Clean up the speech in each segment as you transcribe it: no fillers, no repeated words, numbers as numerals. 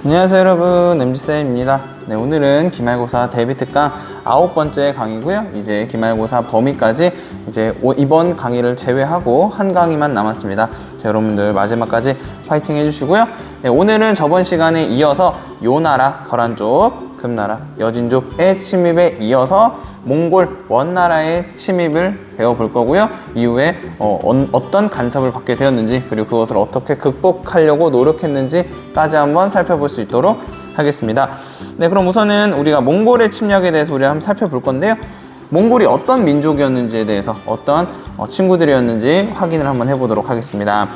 안녕하세요 여러분, MZ쌤입니다. 네, 오늘은 기말고사 대비특강 9번째 강의고요. 이제 기말고사 범위까지 이제 이번 강의를 제외하고 한 강의만 남았습니다. 자, 여러분들 마지막까지 파이팅 해주시고요. 네, 오늘은 저번 시간에 이어서 요나라, 거란족, 금나라, 여진족의 침입에 이어서 몽골 원나라의 침입을 배워볼 거고요. 이후에 어떤 간섭을 받게 되었는지, 그리고 그것을 어떻게 극복하려고 노력했는지까지 한번 살펴볼 수 있도록 하겠습니다. 네, 그럼 우선은 우리가 몽골의 침략에 대해서 우리가 한번 살펴볼 건데요. 몽골이 어떤 민족이었는지에 대해서, 어떤 친구들이었는지 확인을 한번 해보도록 하겠습니다.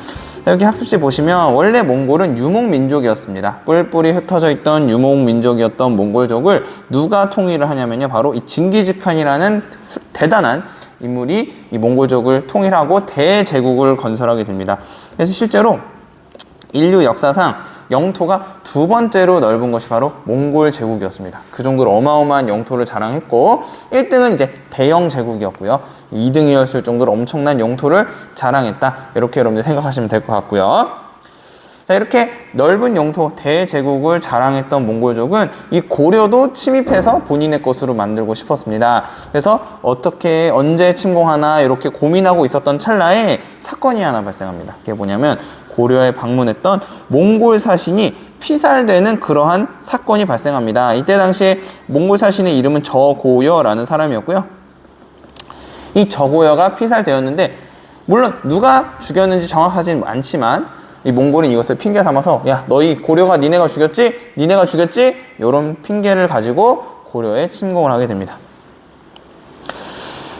자, 여기 학습지 보시면 원래 몽골은 유목민족이었습니다. 뿔뿔이 흩어져 있던 유목민족이었던 몽골족을 누가 통일을 하냐면요, 바로 이 징기즈칸이라는 대단한 인물이 이 몽골족을 통일하고 대제국을 건설하게 됩니다. 그래서 실제로 인류 역사상 영토가 두 번째로 넓은 것이 바로 몽골 제국이었습니다. 그 정도로 어마어마한 영토를 자랑했고, 1등은 이제 대영 제국이었고요. 2등이었을 정도로 엄청난 영토를 자랑했다. 이렇게 여러분들 생각하시면 될 것 같고요. 자, 이렇게 넓은 영토 대제국을 자랑했던 몽골족은 이 고려도 침입해서 본인의 것으로 만들고 싶었습니다. 그래서 어떻게 언제 침공하나 이렇게 고민하고 있었던 찰나에 사건이 하나 발생합니다. 그게 뭐냐면 고려에 방문했던 몽골 사신이 피살되는 그러한 사건이 발생합니다. 이때 당시에 몽골 사신의 이름은 저고여라는 사람이었고요. 이 저고여가 피살되었는데, 물론 누가 죽였는지 정확하진 않지만 이 몽골은 이것을 핑계 삼아서, 야, 너희 고려가 니네가 죽였지? 니네가 죽였지? 이런 핑계를 가지고 고려에 침공을 하게 됩니다.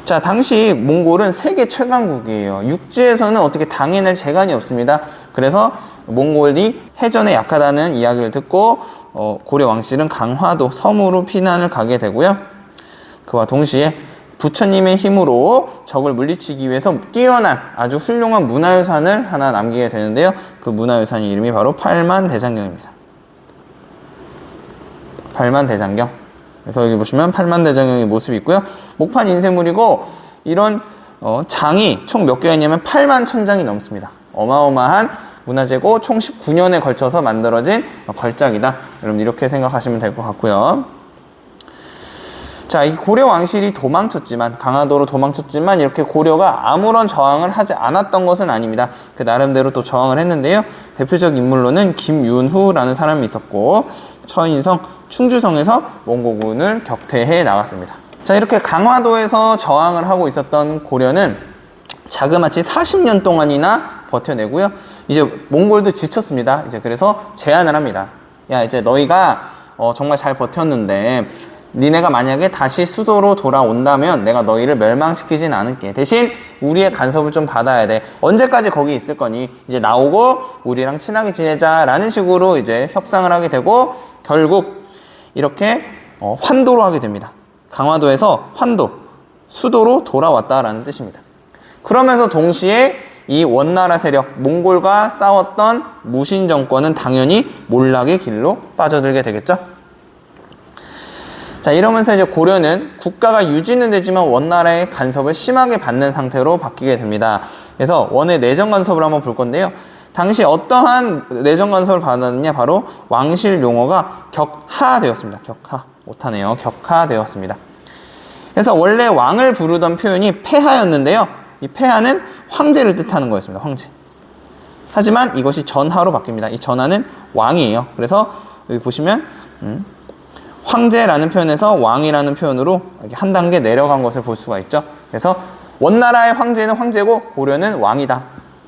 자, 당시 몽골은 세계 최강국이에요. 육지에서는 어떻게 당해낼 재간이 없습니다. 그래서 몽골이 해전에 약하다는 이야기를 듣고 고려 왕실은 강화도 섬으로 피난을 가게 되고요. 그와 동시에 부처님의 힘으로 적을 물리치기 위해서 뛰어난 아주 훌륭한 문화유산을 하나 남기게 되는데요. 그 문화유산의 이름이 바로 팔만대장경입니다. 팔만대장경. 그래서 여기 보시면 팔만대장경의 모습이 있고요. 목판 인쇄물이고, 이런 장이 총 몇 개가 있냐면 8만 천장이 넘습니다. 어마어마한 문화재고 총 19년에 걸쳐서 만들어진 걸작이다. 여러분 이렇게 생각하시면 될 것 같고요. 자, 이 고려 왕실이 도망쳤지만, 강화도로 도망쳤지만 이렇게 고려가 아무런 저항을 하지 않았던 것은 아닙니다. 그 나름대로 또 저항을 했는데요. 대표적 인물로는 김윤후라는 사람이 있었고, 처인성, 충주성에서 몽고군을 격퇴해 나갔습니다. 자, 이렇게 강화도에서 저항을 하고 있었던 고려는 자그마치 40년 동안이나 버텨내고요. 이제 몽골도 지쳤습니다. 이제 그래서 제안을 합니다. 야, 이제 너희가 정말 잘 버텼는데 니네가 만약에 다시 수도로 돌아온다면 내가 너희를 멸망시키진 않을게. 대신 우리의 간섭을 좀 받아야 돼. 언제까지 거기 있을 거니? 이제 나오고 우리랑 친하게 지내자라는 식으로 이제 협상을 하게 되고, 결국 이렇게 환도로 하게 됩니다. 강화도에서 환도, 수도로 돌아왔다라는 뜻입니다. 그러면서 동시에 이 원나라 세력, 몽골과 싸웠던 무신 정권은 당연히 몰락의 길로 빠져들게 되겠죠. 자, 이러면서 이제 고려는 국가가 유지는 되지만 원나라의 간섭을 심하게 받는 상태로 바뀌게 됩니다. 그래서 원의 내정 간섭을 한번 볼 건데요. 당시 어떠한 내정 간섭을 받았느냐, 바로 왕실 용어가 격하되었습니다. 격하. 못하네요. 격하되었습니다. 그래서 원래 왕을 부르던 표현이 폐하였는데요. 이 폐하는 황제를 뜻하는 거였습니다. 황제. 하지만 이것이 전하로 바뀝니다. 이 전하는 왕이에요. 그래서 여기 보시면 황제라는 표현에서 왕이라는 표현으로 한 단계 내려간 것을 볼 수가 있죠. 그래서 원나라의 황제는 황제고 고려는 왕이다.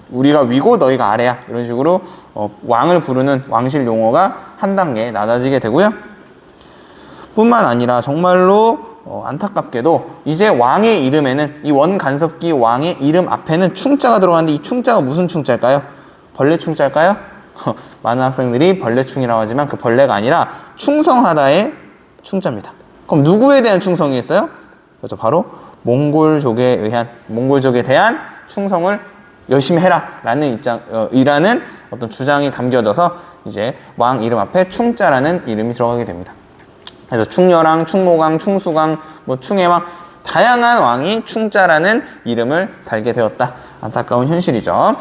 우리가 위고 너희가 아래야. 이런 식으로 왕을 부르는 왕실 용어가 한 단계 낮아지게 되고요. 뿐만 아니라 정말로 안타깝게도 이제 왕의 이름에는, 이 원간섭기 왕의 이름 앞에는 충자가 들어가는데, 이 충자가 무슨 충자일까요? 벌레 충자일까요? 많은 학생들이 벌레충이라고 하지만 그 벌레가 아니라 충성하다의 충자입니다. 그럼 누구에 대한 충성이겠어요? 그렇죠. 바로 몽골족에 대한 충성을 열심히 해라 라는 이라는 어떤 주장이 담겨져서 이제 왕 이름 앞에 충자라는 이름이 들어가게 됩니다. 그래서 충렬왕, 충모강, 충수강, 충해왕, 다양한 왕이 충자라는 이름을 달게 되었다. 안타까운 현실이죠.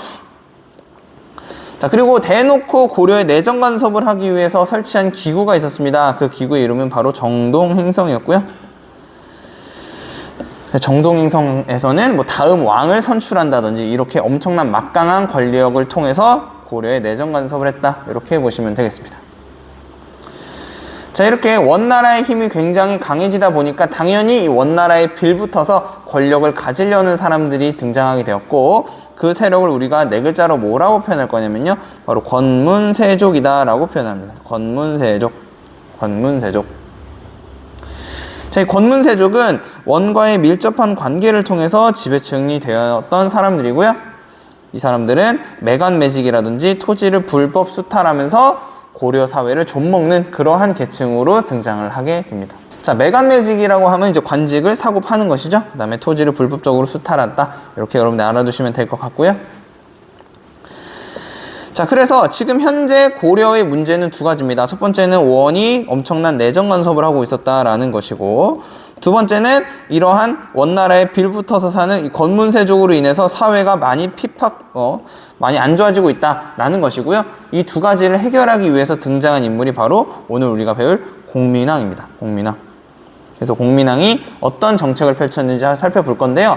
자, 그리고 대놓고 고려의 내정 간섭을 하기 위해서 설치한 기구가 있었습니다. 그 기구의 이름은 바로 정동행성이었고요. 정동행성에서는 뭐 다음 왕을 선출한다든지 이렇게 엄청난 막강한 권력을 통해서 고려의 내정 간섭을 했다. 이렇게 보시면 되겠습니다. 자, 이렇게 원나라의 힘이 굉장히 강해지다 보니까 당연히 이 원나라에 빌붙어서 권력을 가지려는 사람들이 등장하게 되었고, 그 세력을 우리가 네 글자로 뭐라고 표현할 거냐면요, 바로 권문세족이다 라고 표현합니다. 권문세족. 자, 이 권문세족은 원과의 밀접한 관계를 통해서 지배층이 되었던 사람들이고요. 이 사람들은 매간매직이라든지 토지를 불법 수탈하면서 고려 사회를 좀먹는 그러한 계층으로 등장을 하게 됩니다. 자, 매간매직이라고 하면 이제 관직을 사고 파는 것이죠. 그 다음에 토지를 불법적으로 수탈한다. 이렇게 여러분들 알아두시면 될 것 같고요. 자, 그래서 지금 현재 고려의 문제는 두 가지입니다. 첫 번째는 원이 엄청난 내정 간섭을 하고 있었다라는 것이고, 두 번째는 이러한 원나라에 빌붙어서 사는 이 권문세족으로 인해서 사회가 많이 많이 안 좋아지고 있다라는 것이고요. 이 두 가지를 해결하기 위해서 등장한 인물이 바로 오늘 우리가 배울 공민왕입니다. 공민왕. 그래서 공민왕이 어떤 정책을 펼쳤는지 살펴볼 건데요.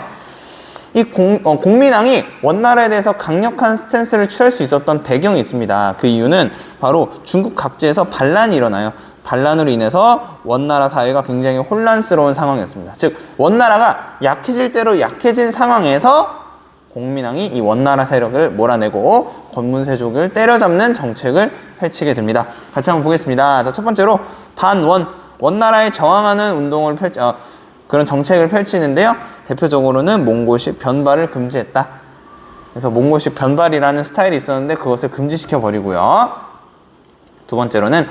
이 공민왕이 원나라에 대해서 강력한 스탠스를 취할 수 있었던 배경이 있습니다. 그 이유는 바로 중국 각지에서 반란이 일어나요. 반란으로 인해서 원나라 사회가 굉장히 혼란스러운 상황이었습니다. 즉, 원나라가 약해질 대로 약해진 상황에서 공민왕이 이 원나라 세력을 몰아내고 권문세족을 때려잡는 정책을 펼치게 됩니다. 같이 한번 보겠습니다. 자, 첫 번째로 반원, 원나라에 저항하는 운동을 그런 정책을 펼치는데요. 대표적으로는 몽골식 변발을 금지했다. 그래서 몽골식 변발이라는 스타일이 있었는데 그것을 금지시켜 버리고요. 두 번째로는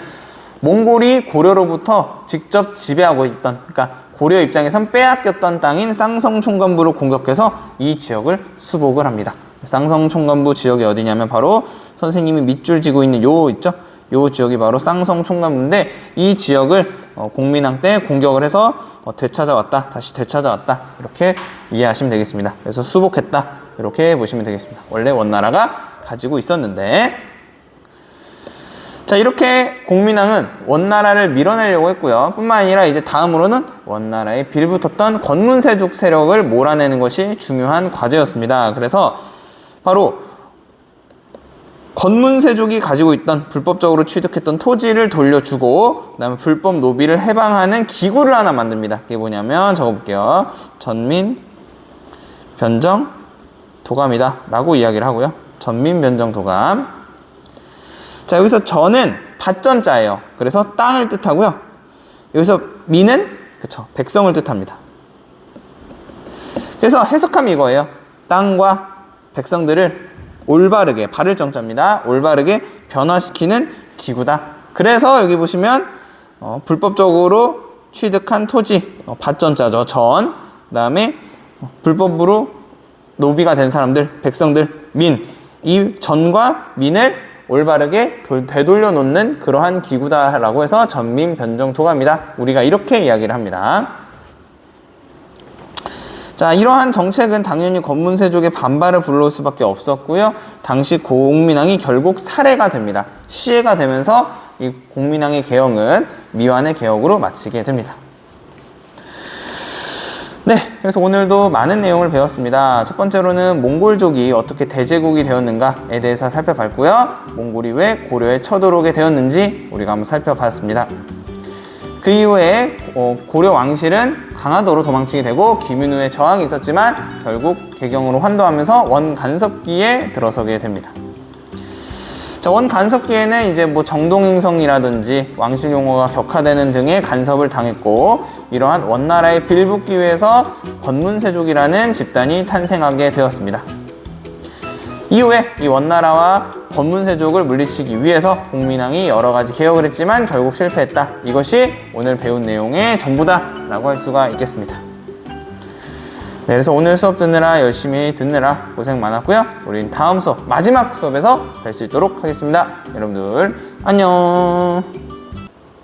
몽골이 고려로부터 직접 지배하고 있던, 그러니까 고려 입장에선 빼앗겼던 땅인 쌍성총관부를 공격해서 이 지역을 수복을 합니다. 쌍성총관부 지역이 어디냐면 바로 선생님이 밑줄 지고 있는 요 있죠? 요 지역이 바로 쌍성총관부인데, 이 지역을 공민왕 때 공격을 해서 되찾아왔다, 다시 되찾아왔다, 이렇게 이해하시면 되겠습니다. 그래서 수복했다, 이렇게 보시면 되겠습니다. 원래 원나라가 가지고 있었는데, 자, 이렇게 공민왕은 원나라를 밀어내려고 했고요. 뿐만 아니라 이제 다음으로는 원나라에 빌붙었던 권문세족 세력을 몰아내는 것이 중요한 과제였습니다. 그래서 바로 권문세족이 가지고 있던 불법적으로 취득했던 토지를 돌려주고, 그 다음에 불법 노비를 해방하는 기구를 하나 만듭니다. 그게 뭐냐면 적어볼게요. 전민변정도감이다 라고 이야기를 하고요. 전민변정도감. 자, 여기서 전은 밭전자예요. 그래서 땅을 뜻하고요. 여기서 민은 그쵸, 백성을 뜻합니다. 그래서 해석하면 이거예요. 땅과 백성들을 올바르게, 바를 정자입니다. 올바르게 변화시키는 기구다. 그래서 여기 보시면 불법적으로 취득한 토지, 밭전자죠. 전. 그 다음에 불법으로 노비가 된 사람들, 백성들, 민. 이 전과 민을 올바르게 되돌려 놓는 그러한 기구다라고 해서 전민변정도감이다. 우리가 이렇게 이야기를 합니다. 자, 이러한 정책은 당연히 권문세족의 반발을 불러올 수밖에 없었고요. 당시 공민왕이 결국 살해가 됩니다. 시해가 되면서 이 공민왕의 개혁은 미완의 개혁으로 마치게 됩니다. 네, 그래서 오늘도 많은 내용을 배웠습니다. 첫 번째로는 몽골족이 어떻게 대제국이 되었는가에 대해서 살펴봤고요. 몽골이 왜 고려에 쳐들어오게 되었는지 우리가 한번 살펴봤습니다. 그 이후에 고려 왕실은 강화도로 도망치게 되고 김윤우의 저항이 있었지만 결국 개경으로 환도하면서 원간섭기에 들어서게 됩니다. 자, 원간섭기에는 이제 뭐 정동행성이라든지 왕실 용어가 격화되는 등의 간섭을 당했고, 이러한 원나라에 빌붙기 위해서 권문세족이라는 집단이 탄생하게 되었습니다. 이후에 이 원나라와 권문세족을 물리치기 위해서 공민왕이 여러 가지 개혁을 했지만 결국 실패했다. 이것이 오늘 배운 내용의 전부다라고 할 수가 있겠습니다. 네, 그래서 오늘 수업 듣느라 열심히 듣느라 고생 많았고요. 우린 다음 수업, 마지막 수업에서 뵐 수 있도록 하겠습니다. 여러분들 안녕.